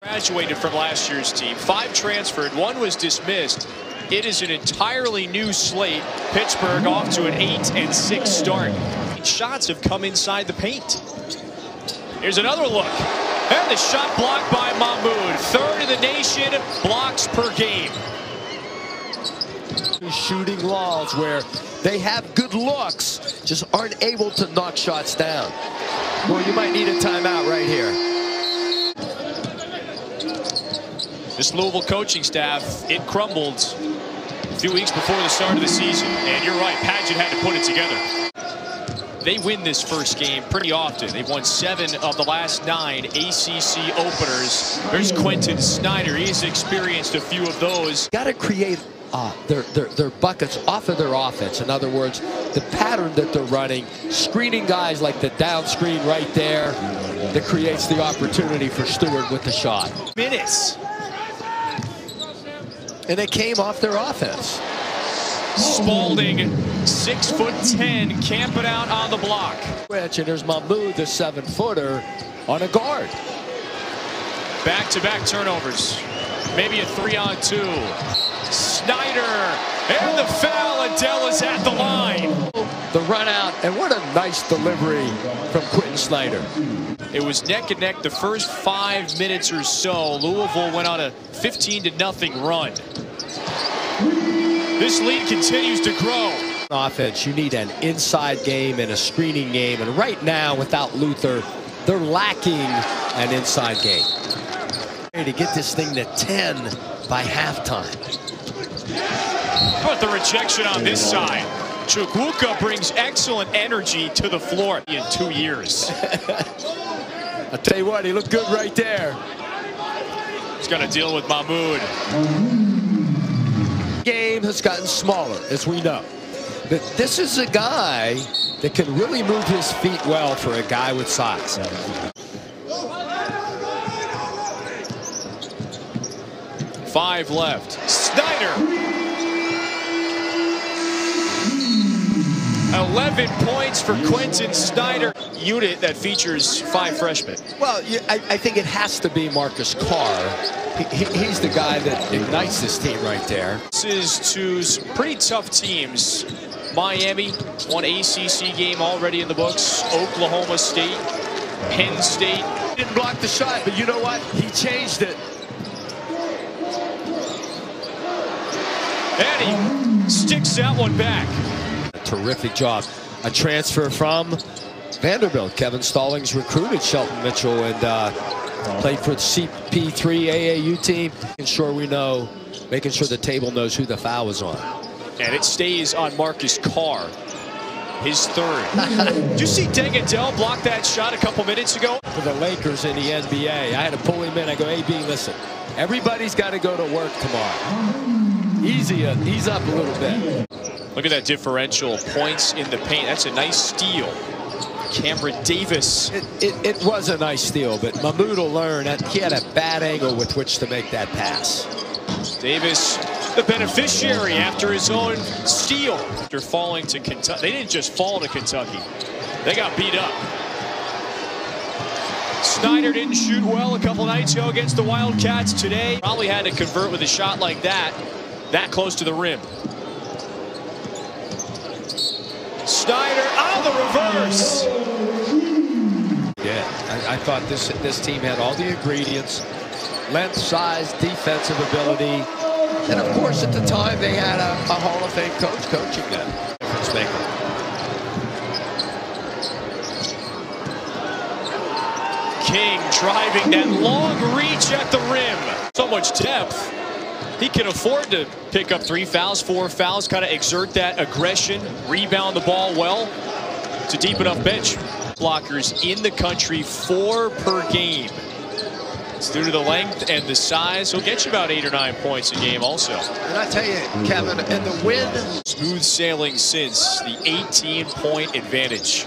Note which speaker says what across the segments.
Speaker 1: Graduated from last year's team. 5 transferred, 1 was dismissed. It is an entirely new slate. Pittsburgh off to an 8-6 start. Shots have come inside the paint. Here's another look. And the shot blocked by Mahmoud. 3rd in the nation, blocks per game.
Speaker 2: Shooting laws where they have good looks, just aren't able to knock shots down. Well, you might need a timeout right here.
Speaker 1: This Louisville coaching staff, it crumbled a few weeks before the start of the season. And you're right, Padgett had to put it together. They win this first game pretty often. They've won 7 of the last 9 ACC openers. There's Quentin Snyder. He's experienced a few of those.
Speaker 2: Got to create their buckets off of their offense. In other words, the pattern that they're running, screening guys like the down screen right there, that creates the opportunity for Stewart with the shot.
Speaker 1: Minutes.
Speaker 2: And it came off their offense.
Speaker 1: Spalding, 6'10", camping out on the block.
Speaker 2: And there's Mahmoud, the 7-footer, on a guard.
Speaker 1: Back-to-back turnovers. Maybe a 3-on-2. Snyder, and the foul. Adele is at the line.
Speaker 2: The run out, and what a nice delivery from Quentin Snyder.
Speaker 1: It was neck and neck the first 5 minutes or so. Louisville went on a 15-0 run. This lead continues to grow.
Speaker 2: Offense, you need an inside game and a screening game, and right now, without Luther, they're lacking an inside game. To get this thing to 10 by halftime.
Speaker 1: But the rejection on this side. Chukwuka brings excellent energy to the floor in 2 years.
Speaker 2: I'll tell you what, he looked good right there.
Speaker 1: He's going to deal with Mahmoud.
Speaker 2: Game has gotten smaller, as we know. But this is a guy that can really move his feet well for a guy with size.
Speaker 1: 5 left. Snyder. 11 points for Quentin Snyder. Unit that features 5 freshmen.
Speaker 2: Well, I think it has to be Marcus Carr. He's the guy that ignites this team right there.
Speaker 1: This is two pretty tough teams. Miami, 1 ACC game already in the books. Oklahoma State, Penn State.
Speaker 2: Didn't block the shot, but you know what? He changed it.
Speaker 1: And he sticks that one back.
Speaker 2: Terrific job. A transfer from Vanderbilt. Kevin Stallings recruited Shelton Mitchell and played for the CP3 AAU team. Making sure the table knows who the foul was on.
Speaker 1: And it stays on Marcus Carr, his 3rd. Did you see Adele block that shot a couple minutes ago?
Speaker 2: For the Lakers in the NBA, I had to pull him in. I go, AB, listen, everybody's got to go to work tomorrow. Ease up a little bit.
Speaker 1: Look at that differential, points in the paint. That's a nice steal. Cameron Davis.
Speaker 2: It was a nice steal, but Mahmoud will learn that he had a bad angle with which to make that pass.
Speaker 1: Davis, the beneficiary after his own steal. After falling to Kentucky. They didn't just fall to Kentucky. They got beat up. Snyder didn't shoot well a couple nights ago against the Wildcats. Today, probably had to convert with a shot like that close to the rim. Snyder on the reverse.
Speaker 2: Yeah, I thought this team had all the ingredients: length, size, defensive ability, and of course at the time they had a Hall of Fame coach coaching them. Difference maker.
Speaker 1: King driving that long reach at the rim. So much depth. He can afford to pick up 3 fouls, 4 fouls, kind of exert that aggression, rebound the ball well. It's a deep enough bench. Blockers in the country, 4 per game. It's due to the length and the size. He'll get you about 8 or 9 points a game also.
Speaker 2: And I tell you, Kevin, and the win.
Speaker 1: Smooth sailing since the 18-point advantage.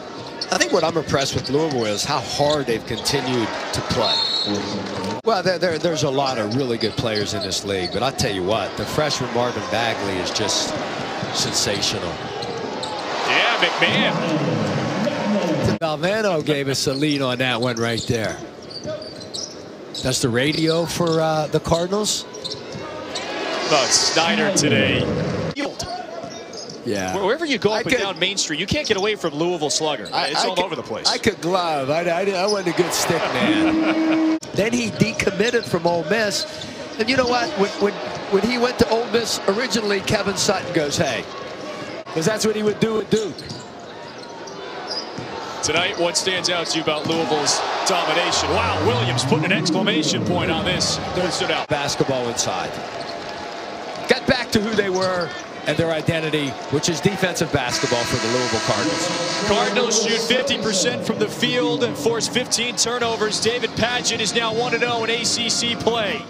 Speaker 2: I think what I'm impressed with Louisville is how hard they've continued to play. Well, there's a lot of really good players in this league, but I'll tell you what, the freshman Marvin Bagley is just sensational.
Speaker 1: Yeah, McMahon.
Speaker 2: Valvano gave us a lead on that one right there. Does the radio for the Cardinals?
Speaker 1: About Snyder today.
Speaker 2: Yeah.
Speaker 1: Wherever you go up and down Main Street, you can't get away from Louisville Slugger. It's all over the place.
Speaker 2: I could glove. I wasn't a good stick man. Then he decommitted from Ole Miss. And you know what? When he went to Ole Miss originally, Kevin Sutton goes, hey. Because that's what he would do at Duke.
Speaker 1: Tonight, what stands out to you about Louisville's domination? Wow, Williams putting an exclamation point on this. Third stood out.
Speaker 2: Basketball inside. Got back to who they were and their identity, which is defensive basketball for the Louisville Cardinals.
Speaker 1: Cardinals shoot 50% from the field and force 15 turnovers. David Padgett is now 1-0 in ACC play.